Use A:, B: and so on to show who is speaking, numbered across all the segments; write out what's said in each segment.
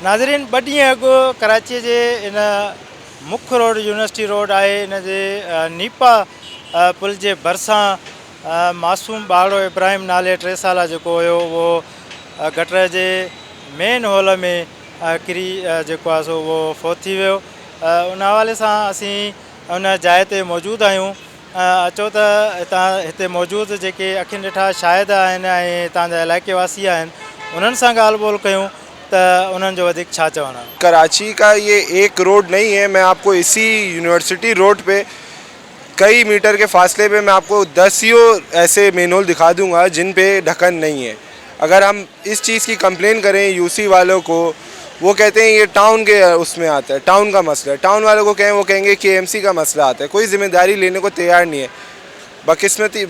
A: नाज़रीन ॿ ॾींहं अॻु कराची जे इन मुख्य रोड यूनिवर्सिटी रोड आहे इन जे नीपा पुल जे भरिसां मासूम ॿारड़ो इब्राहिम नाले 3 साल जेको हुयो उहो गटर जे मेन हॉल में किरी जेको आहे सो उहो फौत थी वियो। उन हवाले सां असीं उन जाइ ते मौजूदु आहियूं। अचो त हिते मौजूदु जेके अखियुनि ॾिठा शाहिद आहिनि ऐं हितां जा इलाइक़े वासी आहिनि उन्हनि सां ॻाल्हि ॿोल कयूं त उन्हनि जो वधीक छा चवणु आहे।
B: कराची का ये एक रोड नहीं है, मैं आपको इसी यूनिवर्सिटी रोड पे कई मीटर के फासले पे मैं आपको 10 ऐसे मेनहोल दिखा दूंगा जिन पे ढक्कन नहीं है। अगर हम इस चीज़ की कंप्लेन करें यूसी वालों को, वो कहते हैं ये टाउन के उसमें आता है, टाउन का मसला है। टाउन वालों को कहें वो कहेंगे केएमसी का मसला आता है। कोई जिम्मेदारी लेने को तैयार नहीं है।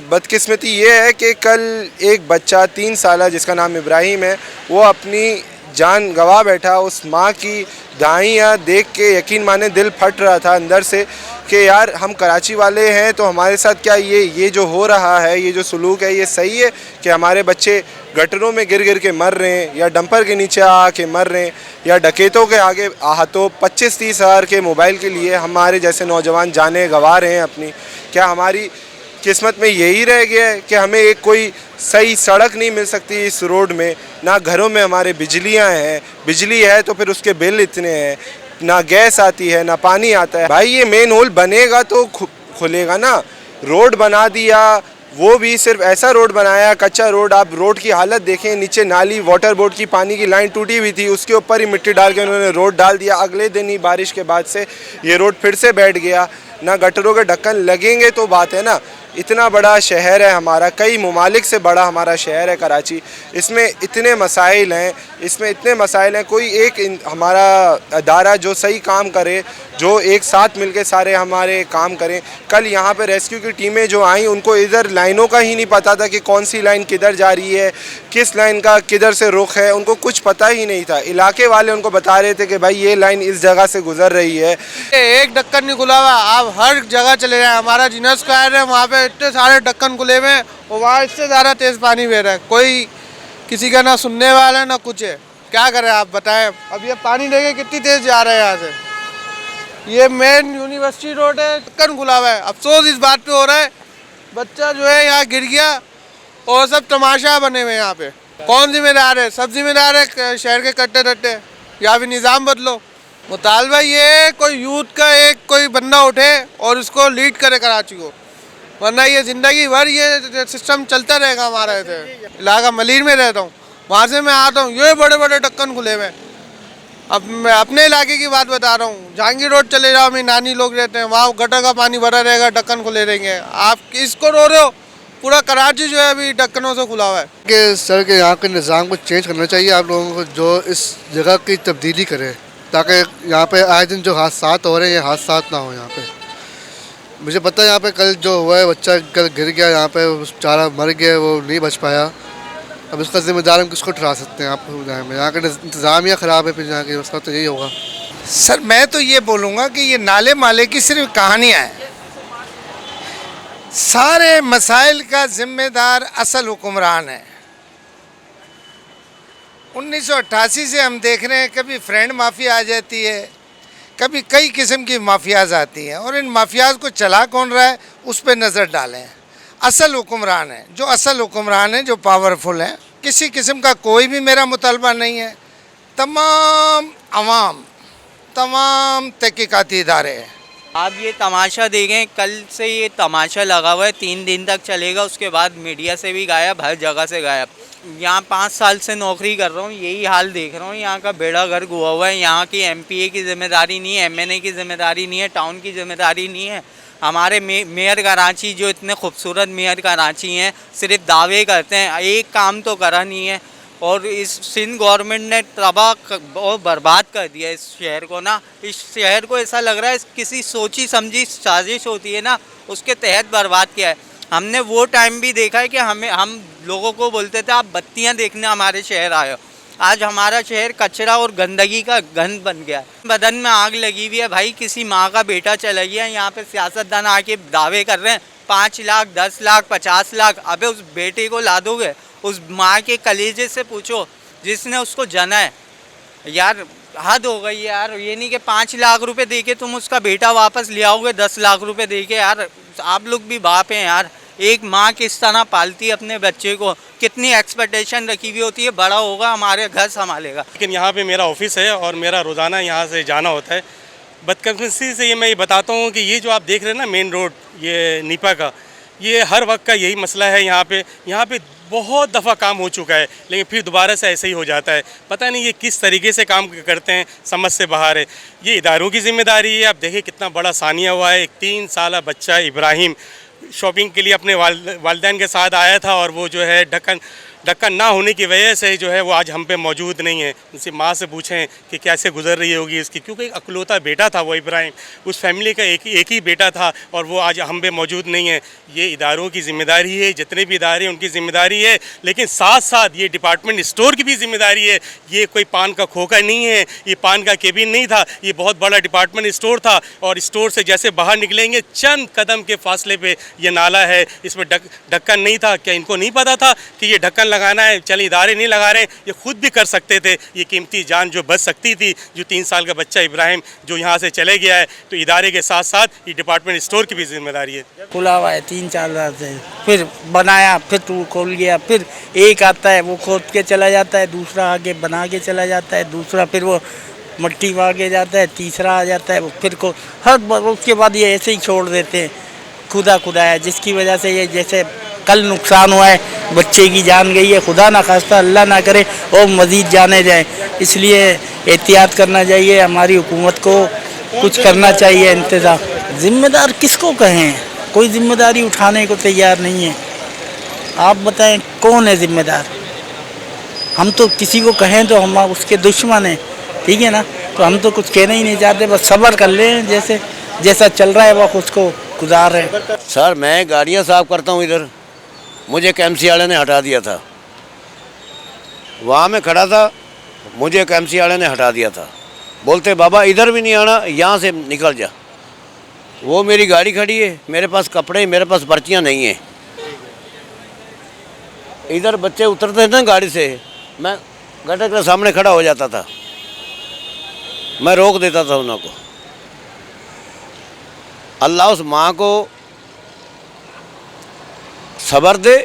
B: बदकिस्मती ये है कि कल एक बच्चा 3 साल जिसका नाम इब्राहिम है वो अपनी जान गंवा बैठा। उस माँ की दाइयाँ देख के यकीन माने दिल फट रहा था अंदर से कि यार हम कराची वाले हैं तो हमारे साथ क्या ये जो हो रहा है, ये जो सलूक है, ये सही है कि हमारे बच्चे गटरों में गिर गिर के मर रहे हैं या डंपर के नीचे आके मर रहे हैं या डकैतों के आगे हाथों 25-30 हज़ार के मोबाइल के लिए हमारे जैसे नौजवान जाने गंवा रहे हैं अपनी। क्या हमारी किस्मत में यही रह गया है कि हमें एक कोई सही सड़क नहीं मिल सकती इस रोड में, ना घरों में हमारे बिजलियां हैं, बिजली है तो फिर उसके बिल इतने हैं, ना गैस आती है ना पानी आता है। भाई ये मेन होल बनेगा तो खुलेगा ना। रोड बना दिया, वो भी सिर्फ ऐसा रोड बनाया कच्चा रोड। आप रोड की हालत देखें, नीचे नाली वाटर बोर्ड की पानी की लाइन टूटी हुई थी, उसके ऊपर ही मिट्टी डाल के उन्होंने रोड डाल दिया। अगले दिन ही बारिश के बाद से ये रोड फिर से बैठ गया। ना गटरों के ढक्कन लगेंगे तो बात है ना। इतना बड़ा शहर है हमारा, कई ममालिक से बड़ा हमारा शहर है कराची। इसमें इतने मसाइल हैं, कोई एक हमारा अदारा जो सही काम करे, जो एक साथ मिलके सारे हमारे काम करें। कल यहाँ पे रेस्क्यू की टीमें जो आई उनको इधर लाइनों का ही नहीं पता था कि कौन सी लाइन किधर जा रही है, किस लाइन का किधर से रुख है, उनको कुछ पता ही नहीं था। इलाके वाले उनको बता रहे थे कि भाई ये लाइन इस जगह से गुजर रही है।
C: एक ढक्कन नहीं खुला हुआ, आप हर जगह चले जाए, हमारा जीनस स्क्वायर है वहाँ पे इतने सारे ढक्कन खुले हुए हैं और वहाँ इससे ज़्यादा तेज़ पानी बह रहा है। कोई किसी का ना सुनने वाला है ना कुछ है। क्या करें आप बताएं। अब ये पानी देखे कितनी तेज़ जा रहा है यहाँ से। ये मेन यूनिवर्सिटी रोड है, ढक्कन खुला हुआ है। अफसोस इस बात पे हो रहा है बच्चा जो है यहाँ गिर गया और सब तमाशा बने हुए यहाँ पे। कौन जिम्मेदार है? सब जिम्मेदार है शहर के कट्टे रट्टे, या फिर निज़ाम बदलो। मुतालबा ये कोई यूथ का एक कोई बंदा उठे और इसको लीड करे कराची को, वरना ये ज़िंदगी भर ये सिस्टम चलता रहेगा हमारा। इलाका मलिर में रहता हूँ, वहाँ से मैं आता हूँ, ये बड़े बड़े ढक्कन खुले हुए। अब मैं अपने इलाके की बात बता रहा हूँ, जहांगीर रोड चले जाओ, मेरी नानी लोग रहते हैं वहाँ, गटर का पानी भरा रहेगा, ढक्कन खुले रहेंगे। आप किसको रो रहे हो? पूरा कराची जो है अभी ढक्कनों से खुला हुआ है।
D: कि सर के यहाँ के निज़ाम को चेंज करना चाहिए आप लोगों को, जो इस जगह की तब्दीली करे ताकि यहाँ पे आए दिन जो हादसा हो रहे हैं ये हादसा ना हो यहाँ पे। मुझे पता है यहाँ पे कल जो हुआ है, बच्चा कल गिर गया यहाँ पे, बेचारा मर गया, वो नहीं बच पाया। अब इसका जिम्मेदार हम किसको ठहरा सकते हैं? आपको यहाँ का इंतज़ामिया ख़राब है, फिर यहाँ की उसका तो यही होगा।
E: सर मैं तो ये बोलूँगा कि ये नाले माले की सिर्फ कहानियाँ हैं। सारे मसाइल का जिम्मेदार असल हुक्मरान है। 1988 से हम देख रहे हैं, कभी फ्रेंड माफिया आ जाती है, कभी कई किस्म की माफियाज आती हैं, और इन माफियाज को चला कौन रहा है उस पर नज़र डालें। असल हुक्मरान है, जो असल हुक्मरान है, जो पावरफुल हैं। किसी किस्म का कोई भी मेरा मुतालबा नहीं है। तमाम अवाम, तमाम तहकीकाती इदारे हैं।
F: आप ये तमाशा देखें, कल से ये तमाशा लगा हुआ है, 3 दिन तक चलेगा। उसके बाद मीडिया से भी गायब, हर जगह से गायब। यहाँ 5 साल से नौकरी कर रहा हूँ, यही हाल देख रहा हूँ। यहाँ का बेड़ा गर्क हुआ हुआ है। यहाँ की एमपीए की जिम्मेदारी नहीं है, एमएनए की जिम्मेदारी नहीं है, टाउन की जिम्मेदारी नहीं है। हमारे मेयर कराची जो इतने खूबसूरत मेयर कराची हैं, सिर्फ दावे करते हैं, एक काम तो करा नहीं है। और इस सिंध गवर्नमेंट ने तबाह और बर्बाद कर दिया इस शहर को ना। इस शहर को ऐसा लग रहा है किसी सोची समझी साजिश होती है ना, उसके तहत बर्बाद किया है। हमने वो टाइम भी देखा है कि हम लोगों को बोलते थे आप बत्तियां देखने हमारे शहर आए हो। आज हमारा शहर कचरा और गंदगी का गंद बन गया है। बदन में आग लगी हुई है भाई। किसी माँ का बेटा चला गया, यहाँ पे सियासतदान आके दावे कर रहे हैं 5 लाख 10 लाख 50 लाख। अबे उस बेटे को ला दोगे? उस माँ के कलेजे से पूछो जिसने उसको जना है। यार हद हो गई है यार। ये नहीं कि 5 लाख रुपए दे के तुम उसका बेटा वापस ले आओगे 10 लाख रुपए दे के। यार आप लोग भी बाप हैं यार। एक माँ किस तरह पालती है अपने बच्चे को, कितनी एक्सपेक्टेशन रखी हुई होती है, बड़ा होगा हमारे घर संभालेगा।
G: लेकिन यहाँ पे मेरा ऑफिस है और मेरा रोज़ाना यहाँ से जाना होता है। बदकिस्मती से मैं ये बताता हूँ कि ये जो आप देख रहे हैं ना मेन रोड, ये नीपा का, ये हर वक्त का यही मसला है। यहाँ पे बहुत दफ़ा काम हो चुका है, लेकिन फिर दोबारा से ऐसे ही हो जाता है। पता नहीं ये किस तरीके से काम करते हैं, समझ से बाहर है। ये इदारों की जिम्मेदारी है। आप देखिए कितना बड़ा सानिया हुआ है। एक 3 साल बच्चा इब्राहिम शॉपिंग के लिए अपने वालिदैन के साथ आया था और वो जो है ढक्कन ना होने की वजह से जो है वो आज हम पे मौजूद नहीं है। उनसे माँ से पूछें कि कैसे गुजर रही होगी इसकी, क्योंकि एक अकलौता बेटा था वो इब्राहिम, उस फैमिली का एक ही बेटा था और वो आज हम पे मौजूद नहीं है। ये इदारों की ज़िम्मेदारी है, जितने भी इदारे हैं उनकी ज़िम्मेदारी है, लेकिन साथ साथ ये डिपार्टमेंट स्टोर की भी ज़िम्मेदारी है। ये कोई पान का खोखा नहीं है, ये पान का केबिन नहीं था, ये बहुत बड़ा डिपार्टमेंट स्टोर था। और स्टोर से जैसे बाहर निकलेंगे चंद कदम के फासले पे ये नाला है, इसमें ढक्कन नहीं था। क्या इनको नहीं पता था कि ये ढक्कन लगाना है? चल इदारे नहीं लगा रहे, ये खुद भी कर सकते थे। ये कीमती जान जो बच सकती थी, जो 3 साल का बच्चा इब्राहिम जो यहाँ से चले गया है, तो इदारे के साथ साथ ये डिपार्टमेंट स्टोर की भी जिम्मेदारी है।
H: खुला हुआ है 3-4 साल से, फिर बनाया, फिर टूट खोल गया, फिर एक आता है वो खोद के चला जाता है, दूसरा आगे बना के चला जाता है, दूसरा फिर वो मट्टी मांगे जाता है, तीसरा आ जाता है वो फिर को उसके बाद ये ऐसे ही छोड़ देते हैं। खुदा है जिसकी वजह से ये जैसे कल नुकसान हुआ है, बच्चे की जान गई है, खुदा ना खास्ता अल्लाह ना करे और मज़ीद जाने जाए। इसलिए एहतियात करना चाहिए, हमारी हुकूमत को कुछ करना चाहिए इंतज़ाम। ज़िम्मेदार किसको कहें, कोई ज़िम्मेदारी उठाने को तैयार नहीं है। आप बताएं कौन है ज़िम्मेदार? हम तो किसी को कहें तो हम उसके दुश्मन हैं, ठीक है ना। तो हम तो कुछ कहना ही नहीं चाहते, बस सब्र कर लें, जैसा चल रहा है वह उसको गुजार रहे हैं।
I: सर मैं गाड़ियाँ साफ़ करता हूँ इधर, मुझे KMC वाले ने हटा दिया था। वहाँ मैं खड़ा था, मुझे KMC वाले ने हटा दिया था। बोलते बाबा इधर भी नहीं आना, यहाँ से निकल जा। वो मेरी गाड़ी खड़ी है, मेरे पास कपड़े, मेरे पास पर्चियाँ नहीं हैं। इधर बच्चे उतरते थे ना गाड़ी से, मैं गटर के सामने खड़ा हो जाता था, मैं रोक देता था उनको। अल्लाह उस माँ को सब्र दे।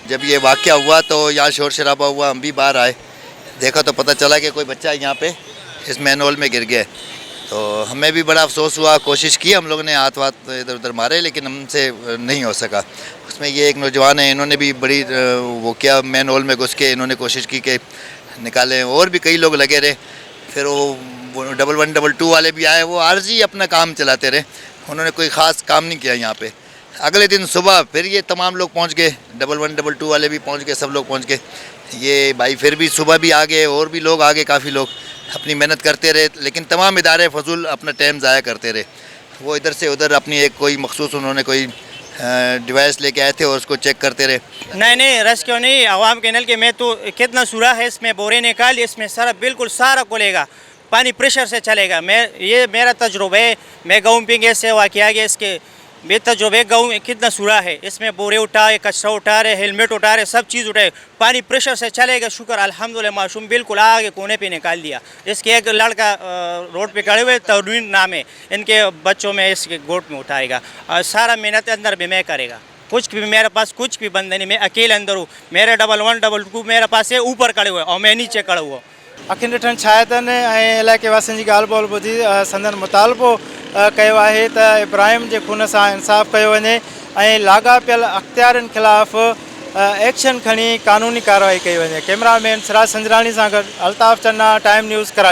J: जब ये वाक़या हुआ तो यहाँ शोर शराबा हुआ, हम भी बाहर आए, देखा तो पता चला कि कोई बच्चा यहाँ पे इस मैनहोल में गिर गया। तो हमें भी बड़ा अफसोस हुआ, कोशिश की हम लोगों ने, हाथ इधर उधर मारे, लेकिन हमसे नहीं हो सका। उसमें ये एक नौजवान है, इन्होंने भी बड़ी वो किया, मैनहोल में घुस के इन्होंने कोशिश की कि निकालें, और भी कई लोग लगे रहे। फिर वो 1112 वाले भी आए, वो आर्जी अपना काम चलाते रहे, उन्होंने कोई ख़ास काम नहीं किया यहाँ पे। अगले दिन सुबह फिर ये तमाम लोग पहुँच गए, 1112 वाले भी पहुँच गए, सब लोग पहुँच गए। ये भाई फिर भी सुबह भी आ गए, और भी लोग आ गए, काफ़ी लोग अपनी मेहनत करते रहे, लेकिन तमाम इदारे फजूल अपना टाइम ज़ाया करते रहे। वो इधर से उधर अपनी एक कोई मखसूस उन्होंने कोई डिवाइस लेके आए थे और उसको चेक करते रहे।
K: नहीं रश क्यों नहीं, आवाम कैनल के में तो कितना सूरा है, इसमें बोरे निकाल, इसमें सारा बिल्कुल सारा खुलेगा, पानी प्रेशर से चलेगा। ये मेरा तजुर्बा है, मैं गाँव पिंगे से वाक़या गया, इसके बेतजुर्बे गाँव में कितना सूरा है, इसमें बोरे उठाए, कचरा उठा रहे, हेलमेट उठा रहे, सब चीज़ उठाए, पानी प्रेशर से चलेगा। शुक्र अल्हम्दुलिल्लाह, मासूम बिल्कुल आगे कोने पे निकाल दिया। इसके एक लड़का रोड पे खड़े हुए, तनवीर नाम है, इनके बच्चों में इसके गोट में उठाएगा और सारा मेहनत अंदर भी मैं करेगा। कुछ भी मेरे पास कुछ भी बंद नहीं, मैं अकेले अंदर हूँ। मेरे 1112 मेरे पास है, ऊपर खड़े हुए और मैं नीचे खड़ा हुआ।
A: अखियुनि ॾिठनि छा आहे त इलाइक़े वासियुनि जी ॻाल्हि ॿोल ॿुधी संदन मुतालबो कयो आहे त इब्राहिम जे खून सां इंसाफ़ कयो वञे ऐं लाॻापियल अख़्तियारनि ख़िलाफ़ एक्शन खणी क़ानूनी कार्रवाई कई वञे। कैमरामैन सिराज संजराणी सां गॾु अल्ताफ़ चन्ना, टाइम न्यूज़, कराची।